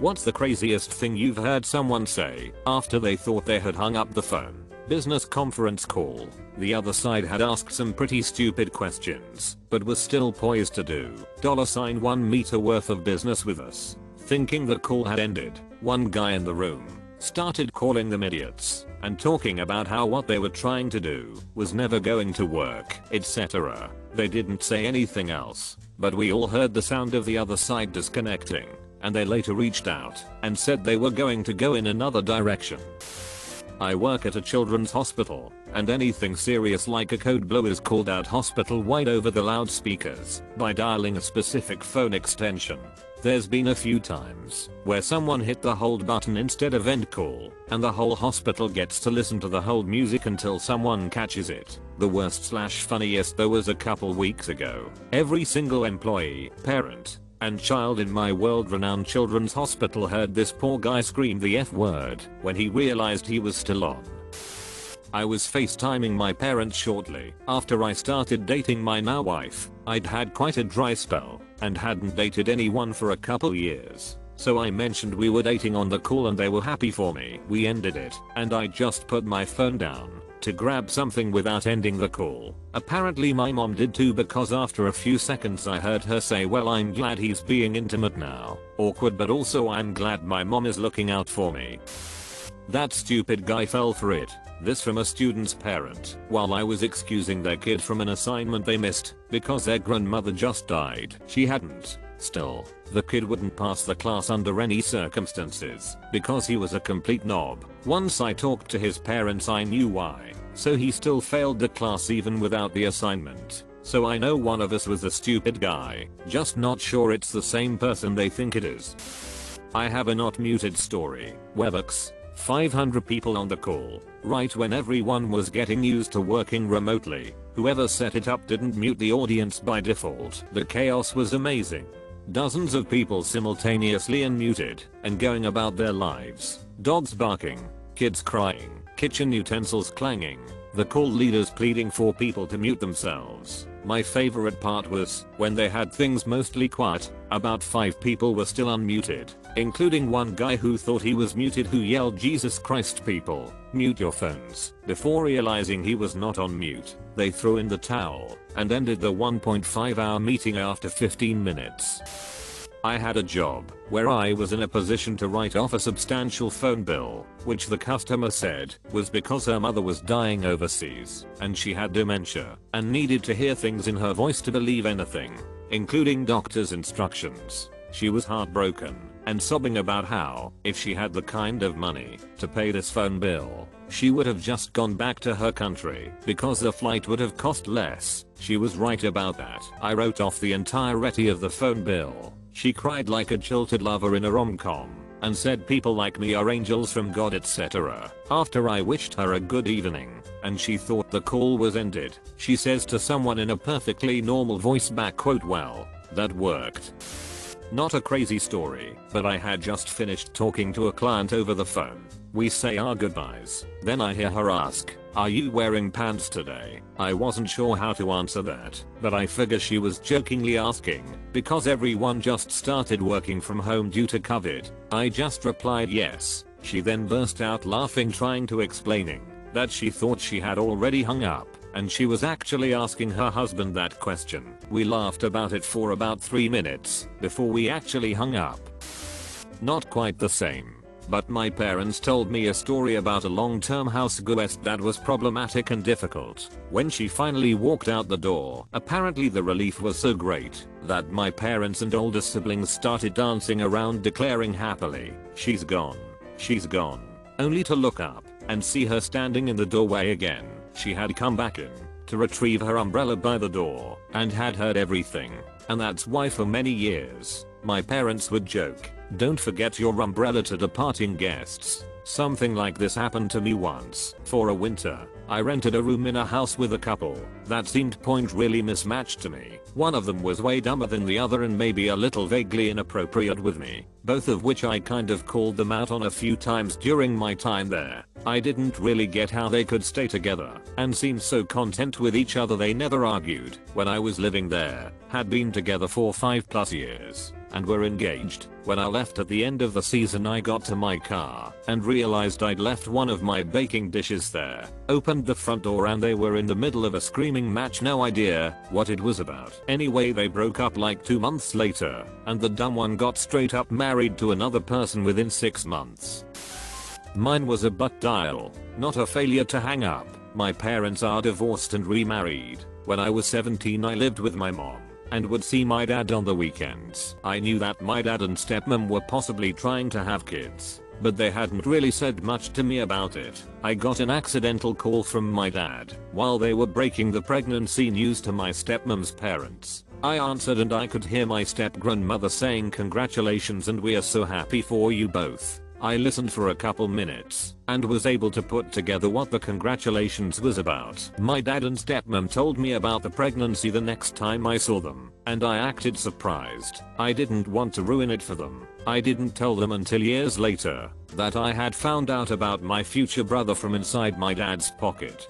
What's the craziest thing you've heard someone say after they thought they had hung up the phone? Business conference call. The other side had asked some pretty stupid questions, but was still poised to do $1 meter worth of business with us. Thinking the call had ended, one guy in the room started calling them idiots and talking about how what they were trying to do was never going to work, etc. They didn't say anything else, but we all heard the sound of the other side disconnecting, and they later reached out and said they were going to go in another direction. I work at a children's hospital, and anything serious like a code blue is called out hospital-wide over the loudspeakers by dialing a specific phone extension. There's been a few times where someone hit the hold button instead of end call, and the whole hospital gets to listen to the hold music until someone catches it. The worst/funniest though was a couple weeks ago. Every single employee, parent, and child in my world-renowned children's hospital heard this poor guy scream the F word when he realized he was still on. I was FaceTiming my parents shortly after I started dating my now wife. I'd had quite a dry spell and hadn't dated anyone for a couple years. So I mentioned we were dating on the call and they were happy for me. We ended it and I just put my phone down to grab something without ending the call. Apparently my mom did too, because after a few seconds I heard her say, "Well, I'm glad he's being intimate now." Awkward, but also I'm glad my mom is looking out for me. That stupid guy fell for it. This from a student's parent while I was excusing their kid from an assignment they missed because their grandmother just died. She hadn't. Still, the kid wouldn't pass the class under any circumstances because he was a complete knob. Once I talked to his parents I knew why, so he still failed the class even without the assignment. So I know one of us was a stupid guy, just not sure it's the same person they think it is. I have a not muted story. WebEx. 500 people on the call, right when everyone was getting used to working remotely. Whoever set it up didn't mute the audience by default. The chaos was amazing. Dozens of people simultaneously unmuted and going about their lives. Dogs barking, kids crying, kitchen utensils clanging, the call leaders pleading for people to mute themselves. My favorite part was when they had things mostly quiet, about 5 people were still unmuted, including one guy who thought he was muted who yelled, "Jesus Christ people, mute your phones." Before realizing he was not on mute, they threw in the towel and ended the 1.5-hour meeting after 15 minutes. I had a job where I was in a position to write off a substantial phone bill, which the customer said was because her mother was dying overseas and she had dementia and needed to hear things in her voice to believe anything, including doctor's instructions. She was heartbroken and sobbing about how, if she had the kind of money to pay this phone bill, she would have just gone back to her country because the flight would have cost less. She was right about that. I wrote off the entirety of the phone bill. She cried like a jilted lover in a rom-com and said people like me are angels from God, etc. After I wished her a good evening and she thought the call was ended, she says to someone in a perfectly normal voice back, quote, "Well, that worked." Not a crazy story, but I had just finished talking to a client over the phone. We say our goodbyes. Then I hear her ask, "Are you wearing pants today?" I wasn't sure how to answer that, but I figure she was jokingly asking because everyone just started working from home due to COVID. I just replied yes. She then burst out laughing, trying to explaining that she thought she had already hung up and she was actually asking her husband that question. We laughed about it for about 3 minutes before we actually hung up. Not quite the same, but my parents told me a story about a long-term house guest that was problematic and difficult. When she finally walked out the door, apparently the relief was so great that my parents and older siblings started dancing around declaring happily, "She's gone. She's gone," only to look up and see her standing in the doorway again. She had come back in to retrieve her umbrella by the door and had heard everything, and that's why for many years my parents would joke, "Don't forget your umbrella to departing guests." Something like this happened to me once. For a winter, I rented a room in a house with a couple that seemed really mismatched to me. One of them was way dumber than the other and maybe a little vaguely inappropriate with me, both of which I kind of called them out on a few times during my time there. I didn't really get how they could stay together and seemed so content with each other. They never argued when I was living there, had been together for 5+ years. and were engaged. When I left at the end of the season, I got to my car and realized I'd left one of my baking dishes there. Opened the front door and they were in the middle of a screaming match. No idea what it was about. Anyway, they broke up like 2 months later, and the dumb one got straight up married to another person within 6 months. Mine was a butt dial, not a failure to hang up. My parents are divorced and remarried. When I was 17, I lived with my mom and would see my dad on the weekends. I knew that my dad and stepmom were possibly trying to have kids, but they hadn't really said much to me about it. I got an accidental call from my dad while they were breaking the pregnancy news to my stepmom's parents. I answered and I could hear my step-grandmother saying congratulations and we are so happy for you both. I listened for a couple minutes and was able to put together what the congratulations was about. My dad and stepmom told me about the pregnancy the next time I saw them, and I acted surprised. I didn't want to ruin it for them. I didn't tell them until years later that I had found out about my future brother from inside my dad's pocket.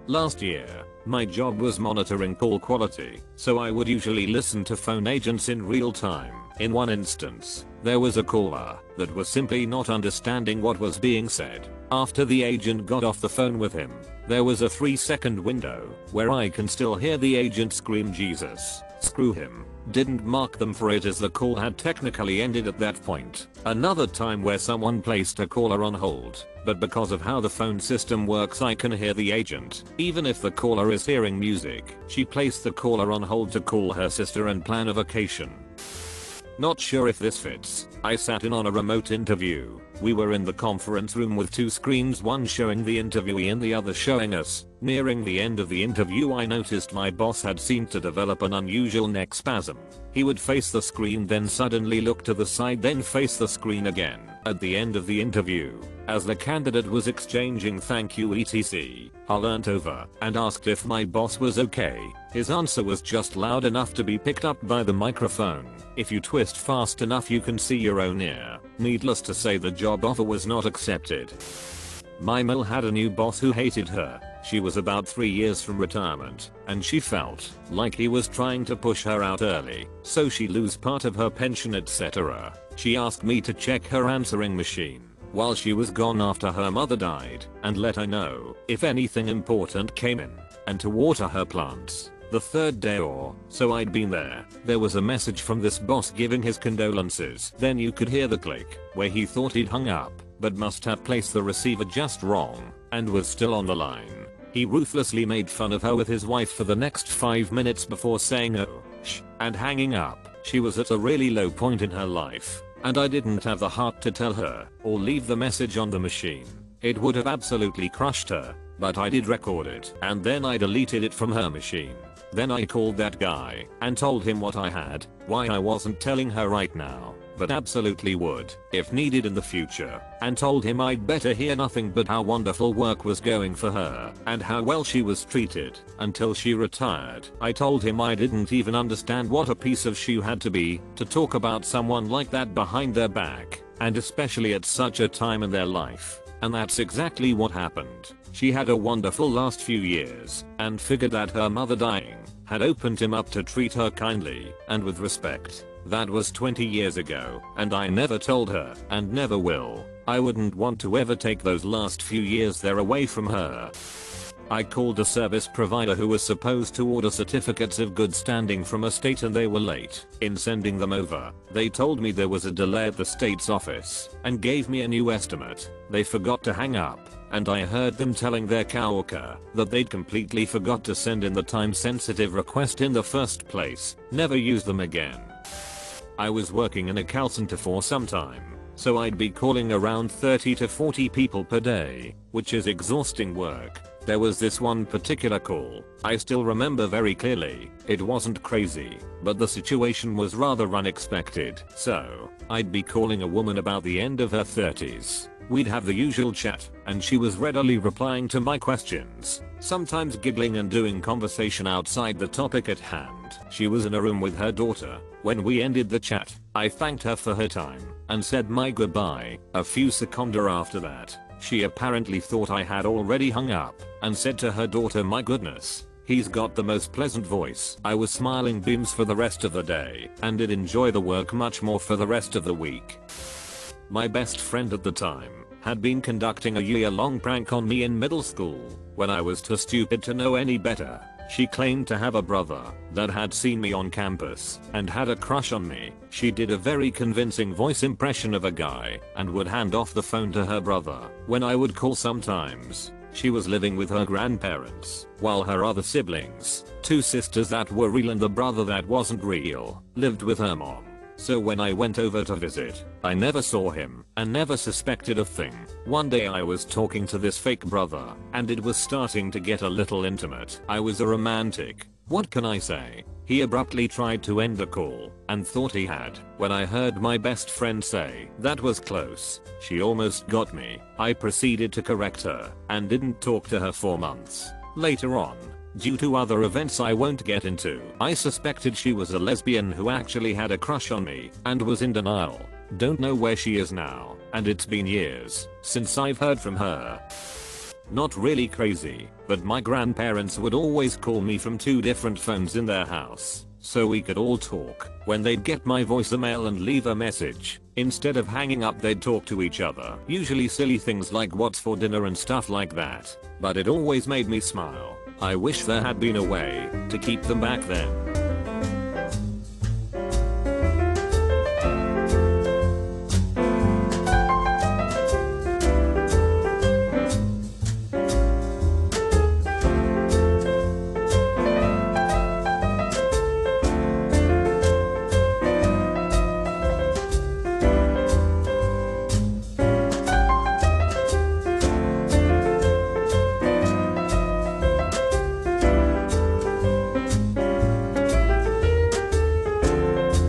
Last year, my job was monitoring call quality, so I would usually listen to phone agents in real time. In one instance, there was a caller that was simply not understanding what was being said. After the agent got off the phone with him, there was a 3-second window where I can still hear the agent scream, "Jesus, screw him." Didn't mark them for it as the call had technically ended at that point. Another time where someone placed a caller on hold, but because of how the phone system works I can hear the agent, even if the caller is hearing music. She placed the caller on hold to call her sister and plan a vacation. Not sure if this fits. I sat in on a remote interview. We were in the conference room with 2 screens, one showing the interviewee and the other showing us. Nearing the end of the interview I noticed my boss had seemed to develop an unusual neck spasm. He would face the screen, then suddenly look to the side, then face the screen again. At the end of the interview, as the candidate was exchanging thank you etc, I leant over and asked if my boss was okay. His answer was just loud enough to be picked up by the microphone. If you twist fast enough you can see your own ear. Needless to say, the job offer was not accepted. My mill had a new boss who hated her. She was about 3 years from retirement, and she felt like he was trying to push her out early, so she lose part of her pension etc. She asked me to check her answering machine while she was gone after her mother died, and let her know if anything important came in, and to water her plants. The 3rd day or so I'd been there was a message from this boss giving his condolences. Then you could hear the click where he thought he'd hung up, but must have placed the receiver just wrong and was still on the line. He ruthlessly made fun of her with his wife for the next 5 minutes before saying oh, shh, and hanging up. She was at a really low point in her life, and I didn't have the heart to tell her or leave the message on the machine. It would have absolutely crushed her, but I did record it and then I deleted it from her machine. Then I called that guy and told him what I had, why I wasn't telling her right now, but absolutely would if needed in the future, and told him I'd better hear nothing but how wonderful work was going for her and how well she was treated until she retired. I told him I didn't even understand what a piece of shit had to be to talk about someone like that behind their back, and especially at such a time in their life. And that's exactly what happened. She had a wonderful last few years and figured that her mother dying had opened him up to treat her kindly and with respect. That was 20 years ago, and I never told her and never will. I wouldn't want to ever take those last few years there away from her. I called a service provider who was supposed to order certificates of good standing from a state and they were late in sending them over. They told me there was a delay at the state's office and gave me a new estimate. They forgot to hang up, and I heard them telling their coworker that they'd completely forgot to send in the time-sensitive request in the first place. Never use them again. I was working in a call center for some time, so I'd be calling around 30 to 40 people per day, which is exhausting work. There was this one particular call I still remember very clearly. It wasn't crazy, but the situation was rather unexpected. So, I'd be calling a woman about the end of her 30s. We'd have the usual chat, and she was readily replying to my questions, sometimes giggling and doing conversation outside the topic at hand. She was in a room with her daughter. When we ended the chat, I thanked her for her time and said my goodbye. A few seconds after that, she apparently thought I had already hung up and said to her daughter, "My goodness, He's got the most pleasant voice. I was smiling beams for the rest of the day and did enjoy the work much more for the rest of the week. My best friend at the time had been conducting a year-long prank on me in middle school when I was too stupid to know any better. She claimed to have a brother that had seen me on campus and had a crush on me. She did a very convincing voice impression of a guy and would hand off the phone to her brother when I would call sometimes. She was living with her grandparents, while her other siblings, 2 sisters that were real and the brother that wasn't real, lived with her mom. So when I went over to visit, I never saw him and never suspected a thing. One day I was talking to this fake brother and it was starting to get a little intimate. I was a romantic. What can I say? He abruptly tried to end the call and thought he had when I heard my best friend say, "That was close. She almost got me." I proceeded to correct her and didn't talk to her for months. Later on, due to other events I won't get into, I suspected she was a lesbian who actually had a crush on me and was in denial. Don't know where she is now, and it's been years since I've heard from her. Not really crazy, but my grandparents would always call me from 2 different phones in their house, so we could all talk. When they'd get my voicemail and leave a message, instead of hanging up they'd talk to each other. Usually silly things like what's for dinner and stuff like that, but it always made me smile. I wish there had been a way to keep them back then.